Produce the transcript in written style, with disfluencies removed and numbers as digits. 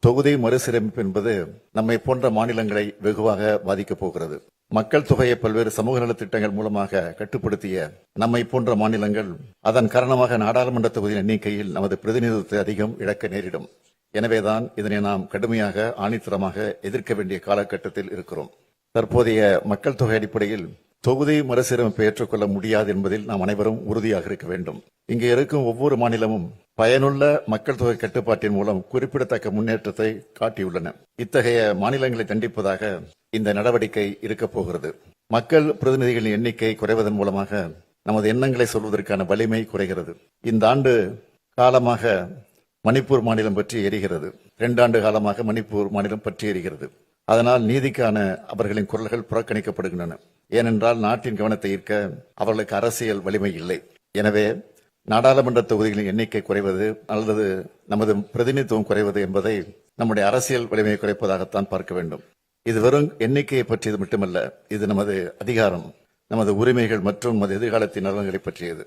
தொகுதி மறுசீரமைப்பு என்பது நம்மை போன்ற மாநிலங்களை வெகுவாக பாதிக்கப் போகிறது. மக்கள் தொகையை பல்வேறு சமூக நலத்திட்டங்கள் மூலமாக கட்டுப்படுத்திய நம்மை போன்ற மாநிலங்கள் அதன் காரணமாக நாடாளுமன்ற தொகுதியின் எண்ணிக்கையில் நமது பிரதிநிதித்துவத்தை அதிகம் இழக்க நேரிடும். எனவேதான் இதனை நாம் கடுமையாக ஆணித்தரமாக எதிர்க்க வேண்டிய காலகட்டத்தில் இருக்கிறோம். தற்போதைய மக்கள் தொகை அடிப்படையில் தொகுதி மறுசீரமைப்பை ஏற்றுக்கொள்ள முடியாது என்பதில் நாம் அனைவரும் உறுதியாக இருக்க வேண்டும். இங்கே இருக்கும் ஒவ்வொரு மாநிலமும் பயனுள்ள மக்கள் தொகை கட்டுப்பாட்டின் மூலம் குறிப்பிடத்தக்க முன்னேற்றத்தை காட்டியுள்ளன. இத்தகைய மாநிலங்களை தண்டிப்பதாக இந்த நடவடிக்கை இருக்கப் போகிறது. மக்கள் பிரதிநிதிகளின் எண்ணிக்கை குறைவதன் மூலமாக நமது எண்ணங்களை சொல்வதற்கான வலிமை குறைகிறது. இந்த ஆண்டு காலமாக மணிப்பூர் மாநிலம் பற்றி எரிகிறது. 2 ஆண்டு காலமாக மணிப்பூர் மாநிலம் பற்றி எரிகிறது. அதனால் நீதிக்கான அவர்களின் குரல்கள் புறக்கணிக்கப்படுகின்றன. ஏனென்றால் நாட்டின் கவனத்தை ஈர்க்க அவர்களுக்கு அரசியல் வலிமை இல்லை. எனவே நாடாளுமன்ற தொகுதிகளின் எண்ணிக்கை குறைவது அல்லது நமது பிரதிநிதித்துவம் குறைவது என்பதை நம்முடைய அரசியல் வலிமையை குறைப்பதாகத்தான் பார்க்க வேண்டும். இது வெறும் எண்ணிக்கையை பற்றியது மட்டுமல்ல, இது நமது அதிகாரம், நமது உரிமைகள் மற்றும் நமது எதிர்காலத்தின் நலன்களை பற்றியது.